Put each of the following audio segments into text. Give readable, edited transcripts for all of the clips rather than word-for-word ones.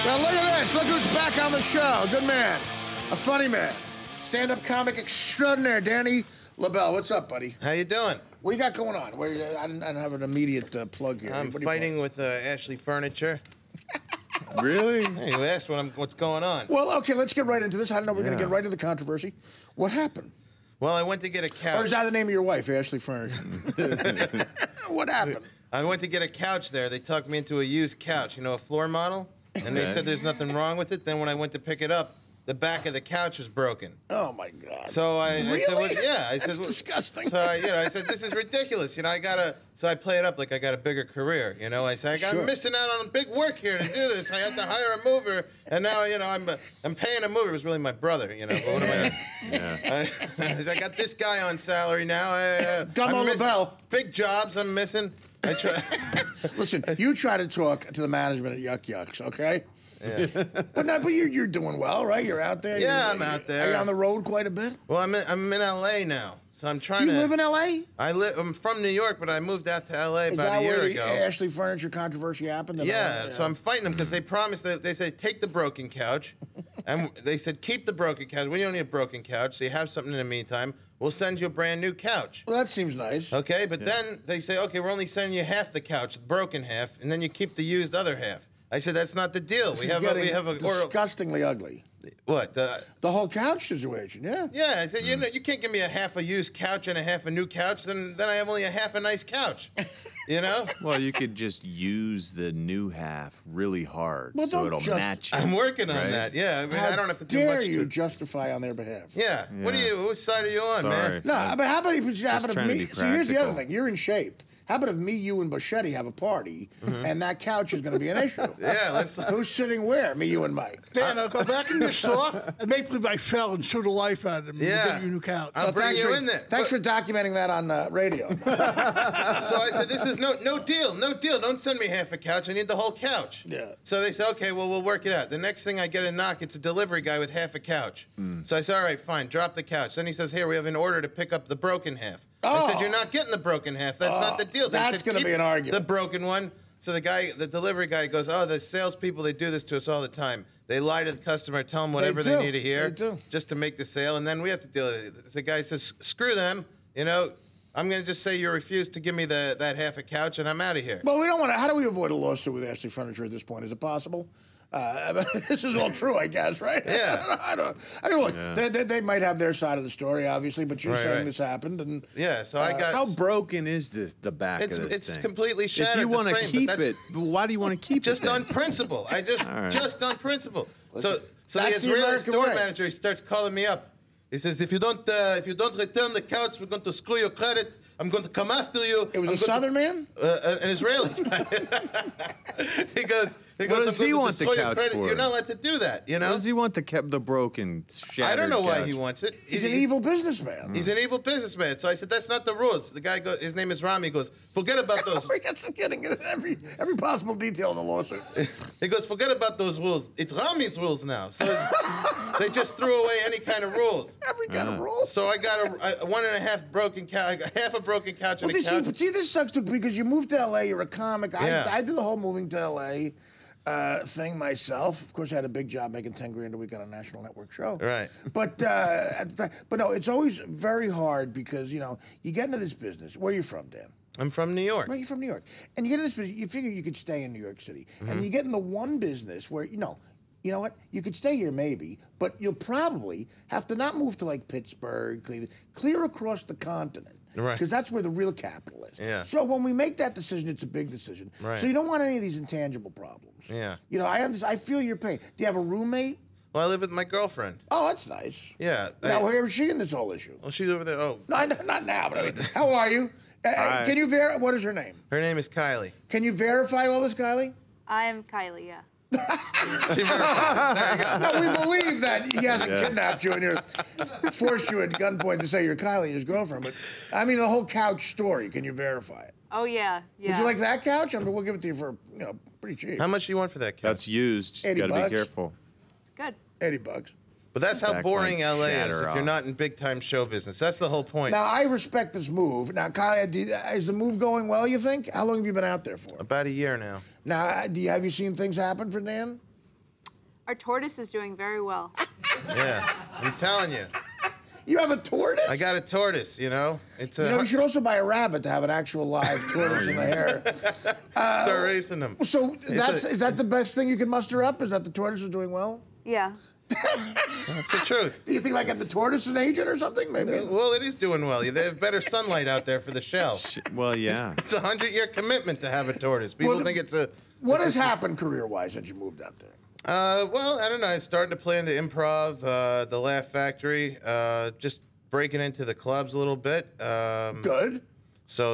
Well, look at this. Look who's back on the show. Good man. A funny man. Stand-up comic extraordinaire, Danny Lobell. What's up, buddy? How you doing? What do you got going on? I don't have an immediate plug here. I'm fighting with Ashley Furniture. Really? Hey, you asked what's going on. Well, okay, let's get right into this. I don't know. We're going to get right into the controversy. What happened? Well, I went to get a couch. Or is that the name of your wife, Ashley Furniture? What happened? I went to get a couch there. They talked me into a used couch, a floor model. And they said there's nothing wrong with it. Then when I went to pick it up, the back of the couch was broken. Oh, my God. So I said, well, yeah. I That's said, well, disgusting. So I said, this is ridiculous. So I play it up like I got a bigger career. I said, I'm missing out on big work here to do this. I had to hire a mover, and now I'm paying a mover. It was really my brother. But what am I? Yeah. I got this guy on salary now. Dumbo Lobell. Big jobs I'm missing. I try. Listen, you try to talk to the management at Yuck Yucks, okay? Yeah. But you're doing well, right? You're out there. Yeah, I'm out there. Are you on the road quite a bit? Well, I'm in L.A. now, so I'm trying to. Do you live in L.A.? I'm from New York, but I moved out to L.A. about a year ago. Is that where the Ashley Furniture controversy happened? Yeah, so I'm fighting them because they promised that they said take the broken couch, and they said keep the broken couch. We don't need a broken couch, so you have something in the meantime. We'll send you a brand new couch. Well, that seems nice. Okay, but then they say, okay, we're only sending you half the couch, the broken half, and then you keep the used other half. I said that's not the deal. We have a disgustingly ugly. What the whole couch situation? Yeah. Yeah, I said you can't give me a half a used couch and a half a new couch. Then I have only a half a nice couch. Well, you could just use the new half really hard so it'll match you. I'm working on that. Yeah, I mean, I don't have to do much. How dare you justify on their behalf? Yeah. Whose side are you on, man? No, but how about if it's happened to me? So here's the other thing. You're in shape. How about if me, you, and Boschetti have a party, and that couch is going to be an issue? Yeah, let's. Who's sitting where? Me, you, and Mike. Dan, I'll go back in the store and make believe I fell and shoot the life out of him. Yeah. And get you a new couch. I'll bring you in there. Thanks for documenting that on radio. So I said, this is no deal. Don't send me half a couch. I need the whole couch. Yeah. So they said, okay, well, we'll work it out. The next thing I get a knock, it's a delivery guy with half a couch. So I said, all right, fine, drop the couch. Then he says, here, we have an order to pick up the broken half. I said, you're not getting the broken half. That's not the deal. That's going to be an argument. The broken one. So the delivery guy goes, oh, the salespeople, they do this to us all the time. They lie to the customer, tell them whatever they need to hear just to make the sale, and then we have to deal with it. The guy says, screw them, I'm going to just say you refuse to give me that half a couch, and I'm out of here. Well, we don't want to. How do we avoid a lawsuit with Ashley Furniture at this point? Is it possible? This is all true, I guess, right? Yeah. I mean, look, they might have their side of the story, obviously, but you're saying this happened, and yeah. So I got. How broken is the back of this thing? It's completely shattered. If you want to keep it, why do you want to keep it? Just on principle. Just on principle. So the That's Israeli store way. manager, he starts calling me up. He says, if you don't return the couch, we're going to screw your credit. I'm going to come after you. It was a Southern man? An Israeli guy. He goes, what does he want the couch for? You're not allowed to do that, What does he want the broken, shattered I don't know why couch? he wants it. He's an evil businessman. He's an evil businessman. So I said, that's not the rules. The guy goes, his name is Rami. He goes, forget about those. We're getting every possible detail in the lawsuit. He goes, forget about those rules. It's Rami's rules now. So they just threw away any kind of rules. Every kind of rules. So I got a 1.5 broken couch, half a broken couch and a couch. See, this sucks too because you moved to L.A. You're a comic. Yeah. I did the whole moving to L.A. Thing myself. Of course, I had a big job making $10 grand a week on a national network show. Right. But at the time, no, it's always very hard because you get into this business. Where are you from, Dan? I'm from New York. Right, you're from New York, and you get in this business. You figure you could stay in New York City, and you get in the one business where you know what? You could stay here maybe, but you'll probably have to not move to like Pittsburgh, Cleveland, clear across the continent. Right. Because that's where the real capital is. Yeah. So when we make that decision, it's a big decision. Right. So you don't want any of these intangible problems. Yeah. I feel your pain. Do you have a roommate? Well, I live with my girlfriend. Oh, that's nice. Yeah. Now, where is she in this whole issue? Well, she's over there. Oh. No, not now, but I mean, how are you? Can you verify? What is her name? Her name is Kylie. Can you verify all this, Kylie? I am Kylie, yeah. She verified. There you go. No, we believe that he hasn't kidnapped you and forced you at gunpoint to say you're Kylie, his girlfriend. But I mean, the whole couch story. Can you verify it? Oh, yeah. Would you like that couch? I mean, we'll give it to you for pretty cheap. How much do you want for that couch? That's used. You got to be careful. Good. $80. But that's how boring like LA is if shatter you're off. not in big time show business. That's the whole point. Now, I respect this move. Now, Kylie, is the move going well, you think? How long have you been out there for? About a year now. Now, have you seen things happen for Dan? Our tortoise is doing very well. Yeah, I'm telling you. You have a tortoise? I got a tortoise, you know? It's You know, you should also buy a rabbit to have an actual live tortoise in the hair. Start racing them. So is that the best thing you can muster up? Is that the tortoise is doing well? Yeah. That's the truth. Do you think like get the tortoise an agent or something? Maybe. Well, it is doing well. They have better sunlight out there for the shell. Well, yeah. It's a 100-year commitment to have a tortoise. People think it's a... What has happened career-wise since you moved out there? Well, I don't know. I started to play in the improv, the Laugh Factory, just breaking into the clubs a little bit. Good. So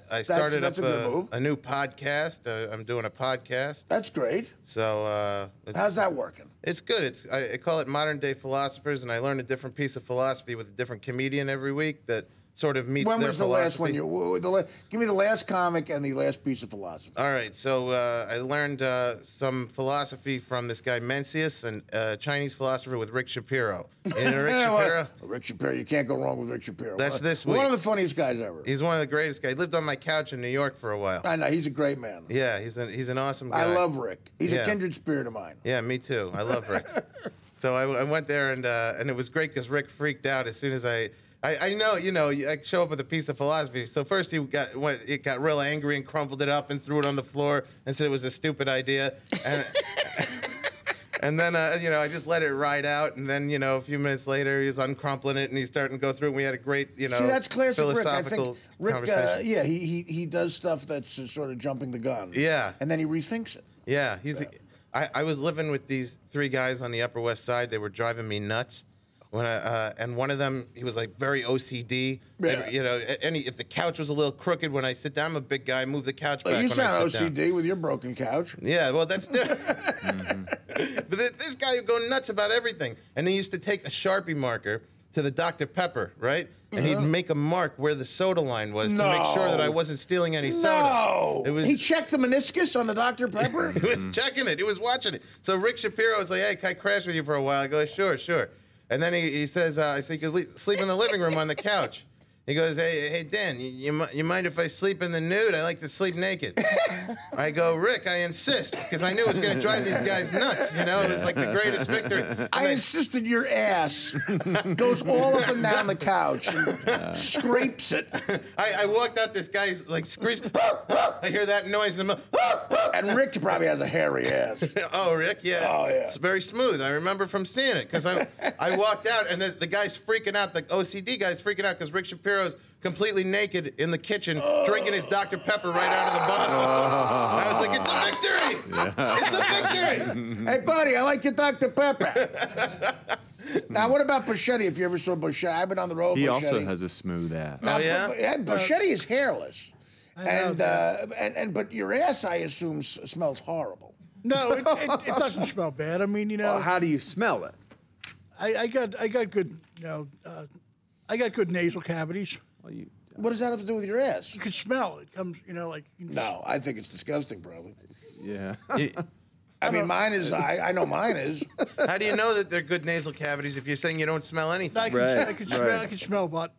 I started that's up a good move. a new podcast. I'm doing a podcast. That's great. So How's that working? it's good. I call it Modern Day Philosophers, and I learn a different piece of philosophy with a different comedian every week that sort of meets When their was the philosophy. last one? Give me the last comic and the last piece of philosophy. All right, so I learned some philosophy from this guy Mencius, a Chinese philosopher with Rick Shapiro. You know Rick Shapiro? Rick Shapiro. You can't go wrong with Rick Shapiro. That's this One week. of the funniest guys ever. He's one of the greatest guys. He lived on my couch in New York for a while. I know. He's a great man. Yeah, he's an awesome guy. I love Rick. He's Yeah. a kindred spirit of mine. Yeah, me too. I love Rick. So I went there and it was great because Rick freaked out as soon as I know, I show up with a piece of philosophy. So first he got real angry and crumpled it up and threw it on the floor and said it was a stupid idea. And and then I just let it ride out. And then a few minutes later he was uncrumpling it and he's starting to go through. And we had a great See, that's classic Rick. I philosophical think Rick, conversation. yeah, he does stuff that's sort of jumping the gun. Yeah. And then he rethinks it. Yeah, I was living with these three guys on the Upper West Side. They were driving me nuts. And one of them, he was like very OCD. Yeah. If the couch was a little crooked when I sit down, I'm a big guy. I move the couch back Well, you when I sound sit down. OCD with your broken couch. Yeah, well, that's different. But this guy would go nuts about everything. And he used to take a Sharpie marker to the Dr. Pepper, right? And he'd make a mark where the soda line was to make sure that I wasn't stealing any soda. No. He checked the meniscus on the Dr. Pepper? He was checking it. He was watching it. So Rick Shapiro was like, hey, can I crash with you for a while? I go, sure. And then he says, I say, you could sleep in the living room on the couch. He goes, hey, Dan, you mind if I sleep in the nude? I like to sleep naked. I go, Rick, I insist, because I knew it was going to drive these guys nuts. It was like the greatest victory. I insisted your ass goes all up and down the couch and scrapes it. I walked out, this guy's like screech. I hear that noise. And Rick probably has a hairy ass. Oh, Rick, yeah. Oh, yeah. It's very smooth. I remember from seeing it, because I walked out, and the guy's freaking out. The OCD guy's freaking out, because Rick Shapiro's completely naked in the kitchen, drinking his Dr. Pepper right out of the bottle. And I was like, it's a victory! Yeah. It's a victory! Hey, buddy, I like your Dr. Pepper. Now, what about Buschetti? If you ever saw Buschetti, I've been on the road with He Buschetti. also has a smooth ass. Oh, yeah? Buschetti is hairless. know But your ass, I assume, smells horrible. No, it doesn't smell bad. I mean, Well, how do you smell it? I got good, I got good nasal cavities. Well, What does that have to do with your ass? You can smell it. It comes, like. You can No, I think it's disgusting, probably. yeah. I mean, mine is, I know mine is. How do you know that they're good nasal cavities if you're saying you don't smell anything? I can, Right, I can smell. I can smell butt.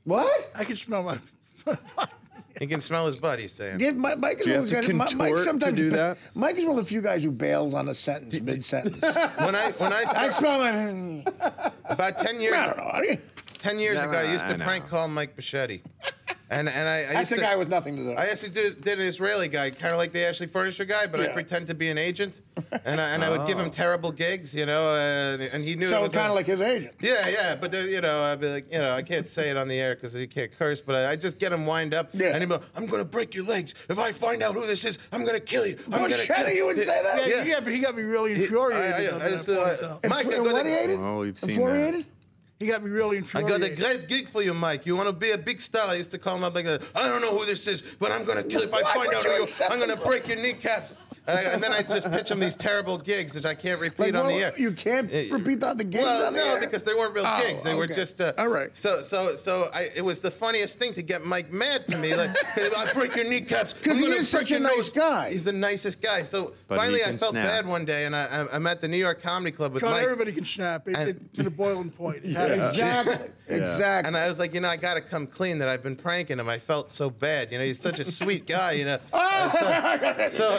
What? I can smell my. He can smell his butt, he's saying. Mike is Do you one have of to those guys, contort to sometimes do that? Mike is one of the few guys who bails on a sentence mid-sentence. When I I started, smell my... about 10 years, I don't know. honey. 10 years Yeah, ago, I used to I know. prank call Mike Bichetti. And I That's used a to, guy with nothing to do. I actually did an Israeli guy, kind of like the Ashley Furniture guy, but I Yeah. pretend to be an agent, and I would give him terrible gigs, and he knew. So it it's was kind of like his agent. Yeah, but I'd be like, I can't say it on the air because you can't curse, but I just get him wind up, Yeah. and he'd be like, I'm gonna break your legs. If I find out who this is, I'm gonna kill you. I'm gonna kill Buschetti, you would say that? Yeah, but he got me really infuriated. Mike, I go Infuriated? Oh, we've seen Infuriated? He got me really I infuriated. got a great gig for you, Mike. You want to be a big star? I used to call him up like that. I don't know who this is, but I'm going to kill you. If I Why find would out you who you accept I'm going to him? break your kneecaps. And then I just pitch him these terrible gigs that I can't repeat on the air. You can't repeat that the gigs Well, on the no, air? because they weren't real gigs. They were okay. just. All right. So it was the funniest thing to get Mike mad to me. Like, I break your kneecaps. Because he is such a nice guy. He's the nicest guy. So But finally, he I can felt snap. bad one day, and I'm at the New York Comedy Club with John, Mike. everybody can snap. It's at a boiling point. Exactly. Exactly. And I was like, I got to come clean that I've been pranking him. I felt so bad. He's such a sweet guy, So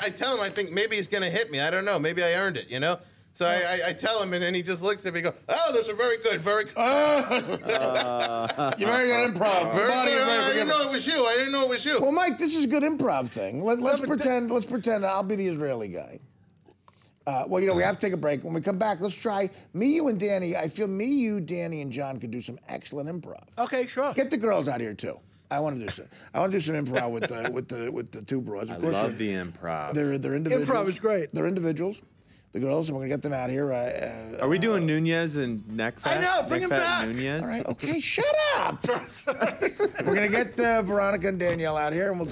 I tell him, I think maybe he's going to hit me. I don't know. Maybe I earned it, you know? So I tell him, and then he just looks at me and goes, oh, those are very good, very good. You're very good improv. Very good. I didn't know it was you. I didn't know it was you. Well, Mike, this is a good improv thing. Let's pretend I'll be the Israeli guy. Well, we have to take a break. When we come back, let's try me, you, and Danny. I feel me, you, Danny, and John could do some excellent improv. Okay, sure. Get the girls out here too. I want to do some. I want to do some improv with the two broads. Of course, love the improv. They're individuals. Improv is great. They're individuals. The girls, and we're gonna get them out here. Are we doing Nunez and neck fat? I know, bring him back. Nunez? All right, okay, shut up. We're gonna get Veronica and Danielle out here, and we'll.